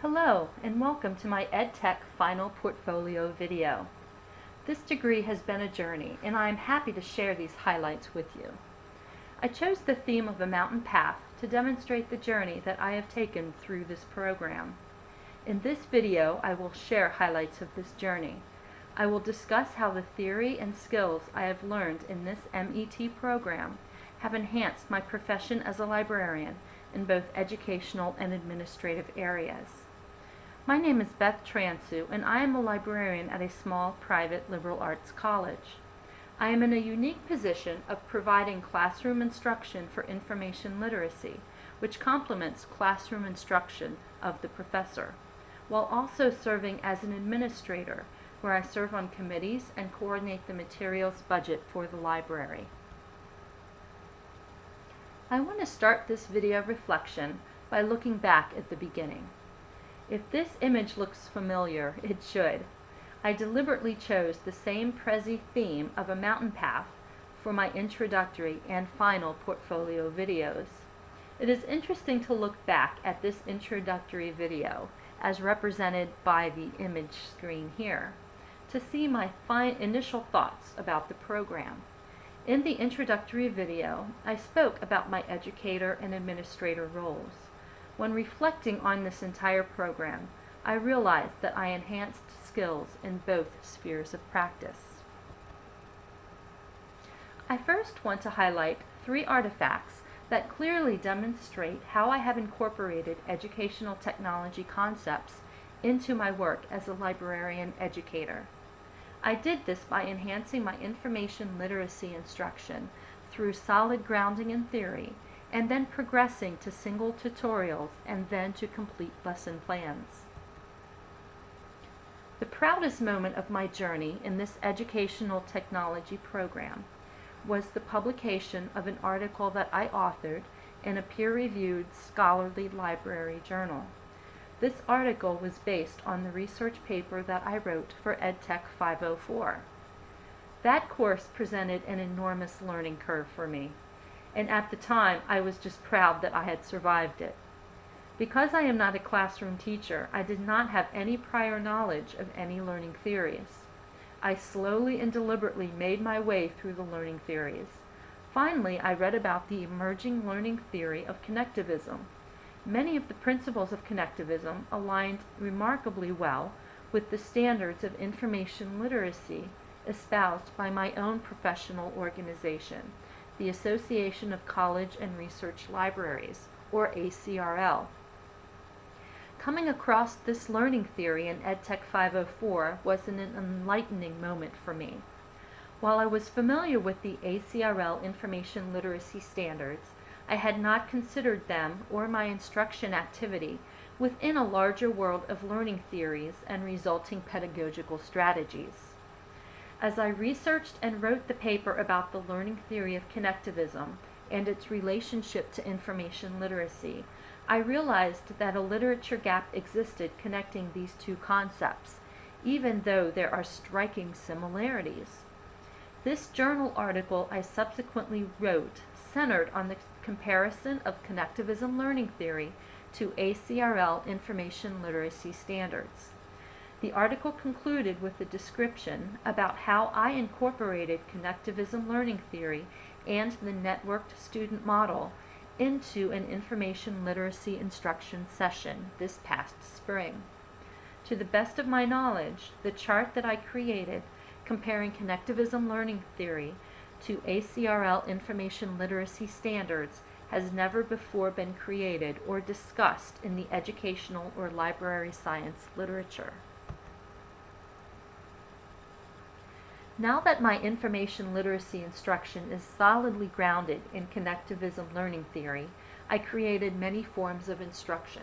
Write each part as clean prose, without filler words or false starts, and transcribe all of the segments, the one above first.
Hello, and welcome to my Edtech final portfolio video. This degree has been a journey, and I am happy to share these highlights with you. I chose the theme of a mountain path to demonstrate the journey that I have taken through this program. In this video, I will share highlights of this journey. I will discuss how the theory and skills I have learned in this MET program have enhanced my profession as a librarian in both educational and administrative areas. My name is Beth Transue, and I am a librarian at a small private liberal arts college. I am in a unique position of providing classroom instruction for information literacy, which complements classroom instruction of the professor, while also serving as an administrator, where I serve on committees and coordinate the materials budget for the library. I want to start this video reflection by looking back at the beginning. If this image looks familiar, it should. I deliberately chose the same Prezi theme of a mountain path for my introductory and final portfolio videos. It is interesting to look back at this introductory video, as represented by the image screen here, to see my initial thoughts about the program. In the introductory video, I spoke about my educator and administrator roles. When reflecting on this entire program, I realized that I enhanced skills in both spheres of practice. I first want to highlight 3 artifacts that clearly demonstrate how I have incorporated educational technology concepts into my work as a librarian educator. I did this by enhancing my information literacy instruction through solid grounding in theory, and then progressing to single tutorials and then to complete lesson plans. The proudest moment of my journey in this educational technology program was the publication of an article that I authored in a peer-reviewed scholarly library journal. This article was based on the research paper that I wrote for Edtech 504. That course presented an enormous learning curve for me, and at the time I was just proud that I had survived it. Because I am not a classroom teacher, I did not have any prior knowledge of any learning theories. I slowly and deliberately made my way through the learning theories. Finally, I read about the emerging learning theory of connectivism. Many of the principles of connectivism aligned remarkably well with the standards of information literacy espoused by my own professional organization, the Association of College and Research Libraries, or ACRL. Coming across this learning theory in Edtech 504 was an enlightening moment for me. While I was familiar with the ACRL information literacy standards, I had not considered them or my instruction activity within a larger world of learning theories and resulting pedagogical strategies. As I researched and wrote the paper about the learning theory of connectivism and its relationship to information literacy, I realized that a literature gap existed connecting these two concepts, even though there are striking similarities. This journal article I subsequently wrote centered on the comparison of connectivism learning theory to ACRL information literacy standards. The article concluded with a description about how I incorporated connectivism learning theory and the networked student model into an information literacy instruction session this past spring. To the best of my knowledge, the chart that I created comparing connectivism learning theory to ACRL information literacy standards has never before been created or discussed in the educational or library science literature. Now that my information literacy instruction is solidly grounded in connectivism learning theory, I created many forms of instruction.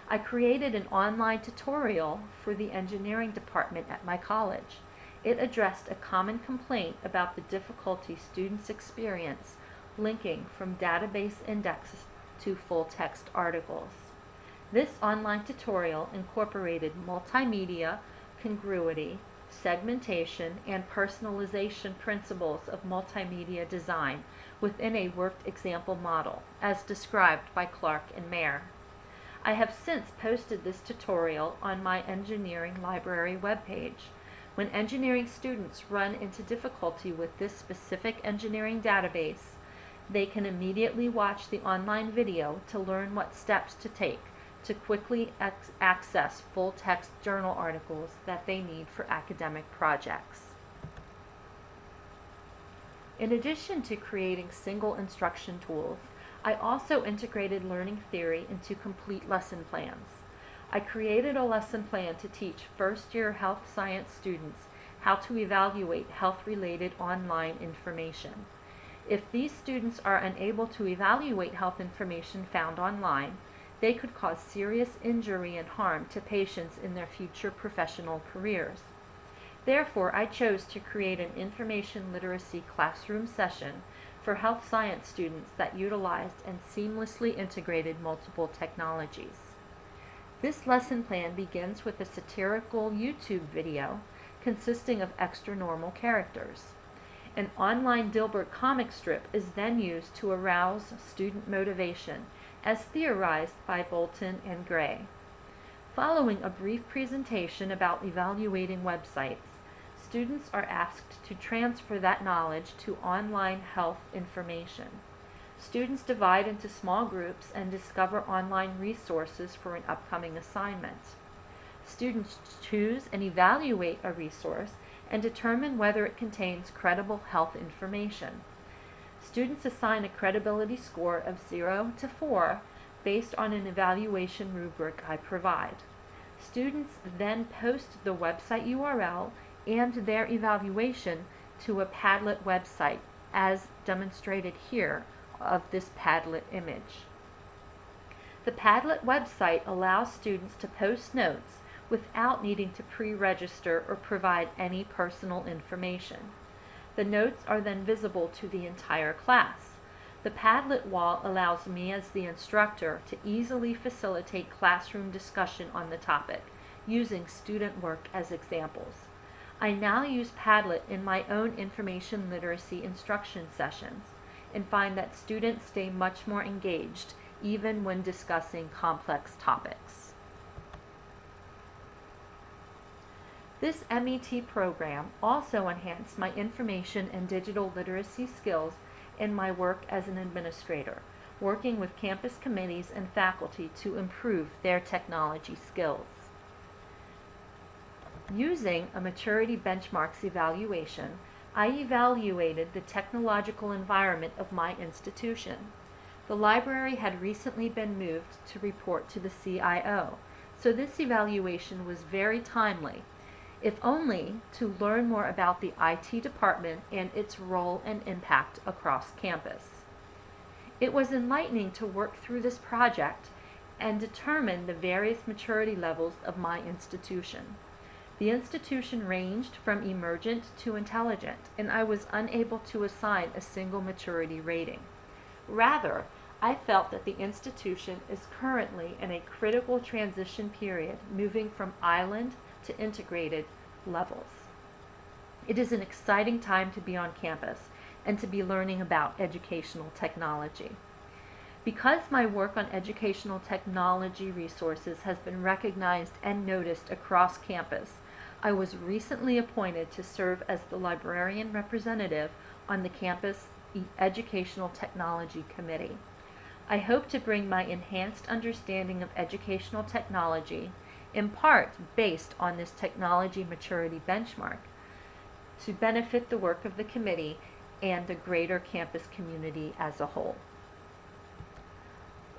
I created an online tutorial for the engineering department at my college. It addressed a common complaint about the difficulty students experience linking from database indexes to full-text articles. This online tutorial incorporated multimedia, congruity, segmentation, and personalization principles of multimedia design within a worked example model, as described by Clark and Mayer. I have since posted this tutorial on my engineering library webpage. When engineering students run into difficulty with this specific engineering database, they can immediately watch the online video to learn what steps to take to quickly access full-text journal articles that they need for academic projects. In addition to creating single instruction tools, I also integrated learning theory into complete lesson plans. I created a lesson plan to teach first-year health science students how to evaluate health-related online information. If these students are unable to evaluate health information found online, they could cause serious injury and harm to patients in their future professional careers. Therefore, I chose to create an information literacy classroom session for health science students that utilized and seamlessly integrated multiple technologies. This lesson plan begins with a satirical YouTube video consisting of extra normal characters. An online Dilbert comic strip is then used to arouse student motivation, as theorized by Bolton and Gray. Following a brief presentation about evaluating websites, students are asked to transfer that knowledge to online health information. Students divide into small groups and discover online resources for an upcoming assignment. Students choose and evaluate a resource and determine whether it contains credible health information. Students assign a credibility score of 0 to 4 based on an evaluation rubric I provide. Students then post the website URL and their evaluation to a Padlet website, as demonstrated here of this Padlet image. The Padlet website allows students to post notes without needing to pre-register or provide any personal information. The notes are then visible to the entire class. The Padlet wall allows me as the instructor to easily facilitate classroom discussion on the topic, using student work as examples. I now use Padlet in my own information literacy instruction sessions and find that students stay much more engaged even when discussing complex topics. This MET program also enhanced my information and digital literacy skills in my work as an administrator, working with campus committees and faculty to improve their technology skills. Using a maturity benchmarks evaluation, I evaluated the technological environment of my institution. The library had recently been moved to report to the CIO, so this evaluation was very timely, if only to learn more about the IT department and its role and impact across campus. It was enlightening to work through this project and determine the various maturity levels of my institution. The institution ranged from emergent to intelligent, and I was unable to assign a single maturity rating. Rather, I felt that the institution is currently in a critical transition period, moving from island to integrated levels. It is an exciting time to be on campus and to be learning about educational technology. Because my work on educational technology resources has been recognized and noticed across campus, I was recently appointed to serve as the librarian representative on the campus Educational Technology Committee. I hope to bring my enhanced understanding of educational technology, in part based on this technology maturity benchmark, to benefit the work of the committee and the greater campus community as a whole.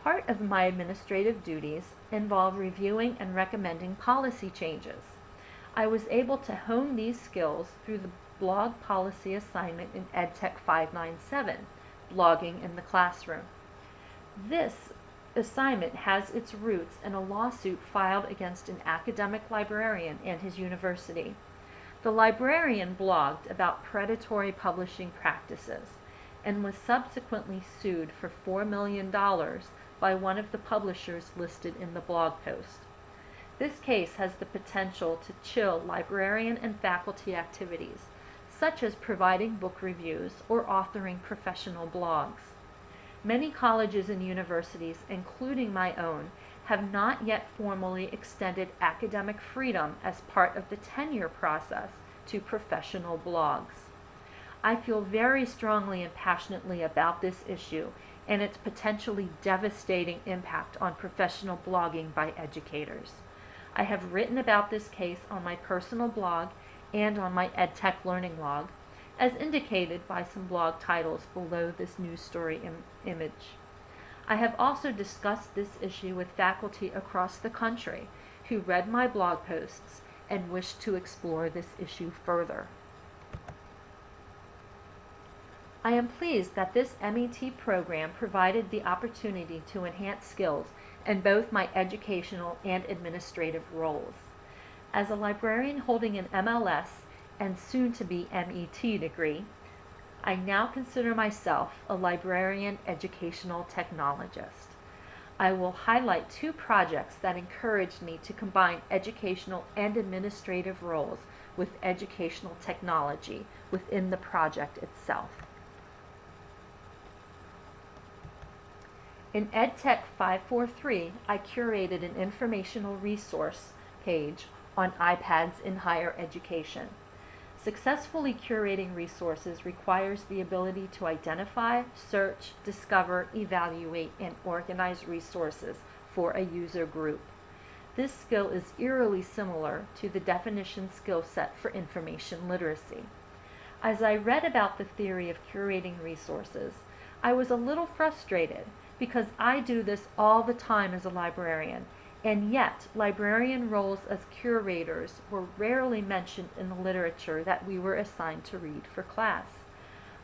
Part of my administrative duties involve reviewing and recommending policy changes. I was able to hone these skills through the blog policy assignment in Edtech 597, blogging in the classroom. This assignment has its roots in a lawsuit filed against an academic librarian and his university. The librarian blogged about predatory publishing practices and was subsequently sued for $4 million by one of the publishers listed in the blog post. This case has the potential to chill librarian and faculty activities, such as providing book reviews or authoring professional blogs. Many colleges and universities, including my own, have not yet formally extended academic freedom as part of the tenure process to professional blogs. I feel very strongly and passionately about this issue and its potentially devastating impact on professional blogging by educators. I have written about this case on my personal blog and on my Edtech learning log, as indicated by some blog titles below this news story image. I have also discussed this issue with faculty across the country who read my blog posts and wished to explore this issue further. I am pleased that this MET program provided the opportunity to enhance skills in both my educational and administrative roles. As a librarian holding an MLS and soon-to-be MET degree, I now consider myself a librarian educational technologist. I will highlight 2 projects that encouraged me to combine educational and administrative roles with educational technology within the project itself. In Edtech 543, I curated an informational resource page on iPads in higher education. Successfully curating resources requires the ability to identify, search, discover, evaluate, and organize resources for a user group. This skill is eerily similar to the definition skill set for information literacy. As I read about the theory of curating resources, I was a little frustrated because I do this all the time as a librarian, and yet librarian roles as curators were rarely mentioned in the literature that we were assigned to read for class.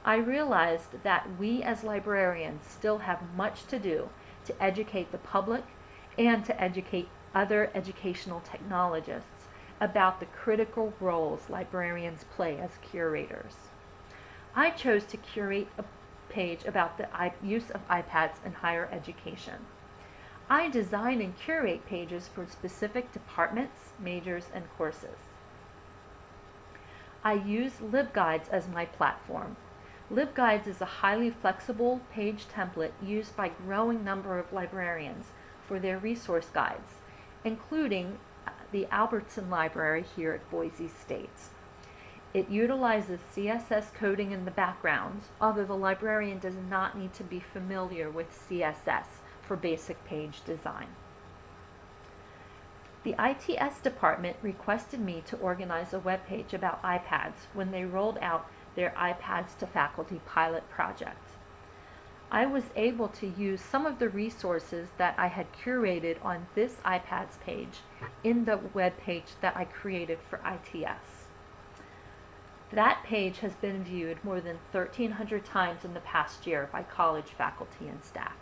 I realized that we as librarians still have much to do to educate the public and to educate other educational technologists about the critical roles librarians play as curators. I chose to curate a page about the use of iPads in higher education. I design and curate pages for specific departments, majors, and courses. I use LibGuides as my platform. LibGuides is a highly flexible page template used by a growing number of librarians for their resource guides, including the Albertson Library here at Boise State. It utilizes CSS coding in the background, although the librarian does not need to be familiar with CSS for basic page design. The ITS department requested me to organize a webpage about iPads when they rolled out their iPads to Faculty pilot project. I was able to use some of the resources that I had curated on this iPads page in the webpage that I created for ITS. That page has been viewed more than 1,300 times in the past year by college faculty and staff.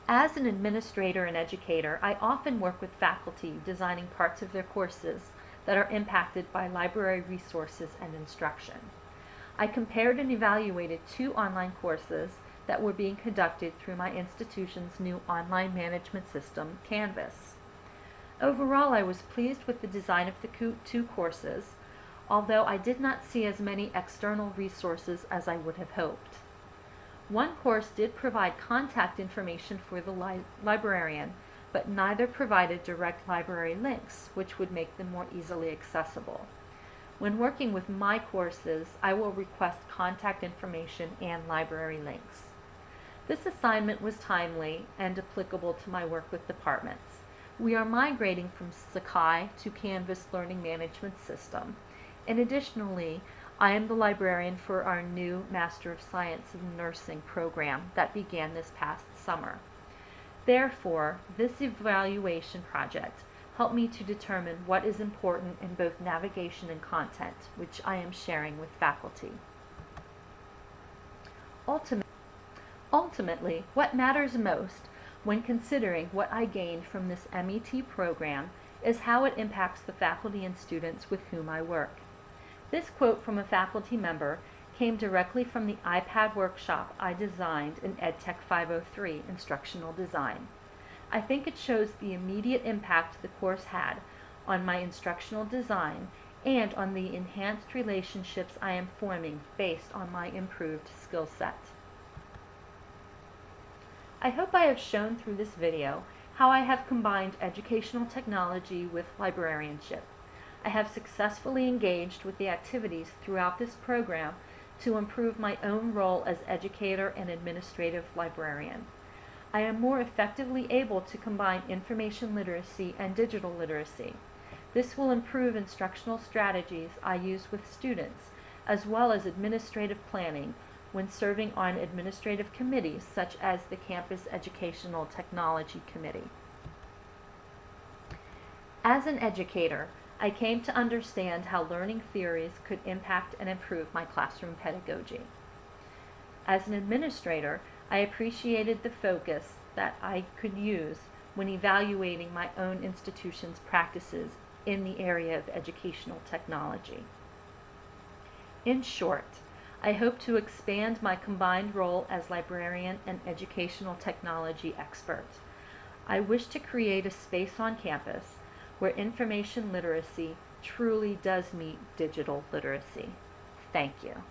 As an administrator and educator, I often work with faculty designing parts of their courses that are impacted by library resources and instruction. I compared and evaluated 2 online courses that were being conducted through my institution's new online management system, Canvas. Overall, I was pleased with the design of the 2 courses, although I did not see as many external resources as I would have hoped. One course did provide contact information for the librarian, but neither provided direct library links, which would make them more easily accessible. When working with my courses, I will request contact information and library links. This assignment was timely and applicable to my work with departments. We are migrating from Sakai to Canvas Learning Management System, and additionally, I am the librarian for our new Master of Science in Nursing program that began this past summer. Therefore, this evaluation project helped me to determine what is important in both navigation and content, which I am sharing with faculty. Ultimately, what matters most when considering what I gained from this MET program is how it impacts the faculty and students with whom I work. This quote from a faculty member came directly from the iPad workshop I designed in Edtech 503, Instructional Design. I think it shows the immediate impact the course had on my instructional design and on the enhanced relationships I am forming based on my improved skill set. I hope I have shown through this video how I have combined educational technology with librarianship. I have successfully engaged with the activities throughout this program to improve my own role as educator and administrative librarian. I am more effectively able to combine information literacy and digital literacy. This will improve instructional strategies I use with students, as well as administrative planning when serving on administrative committees such as the Campus Educational Technology Committee. As an educator, I came to understand how learning theories could impact and improve my classroom pedagogy. As an administrator, I appreciated the focus that I could use when evaluating my own institution's practices in the area of educational technology. In short, I hope to expand my combined role as librarian and educational technology expert. I wish to create a space on campus where information literacy truly does meet digital literacy. Thank you.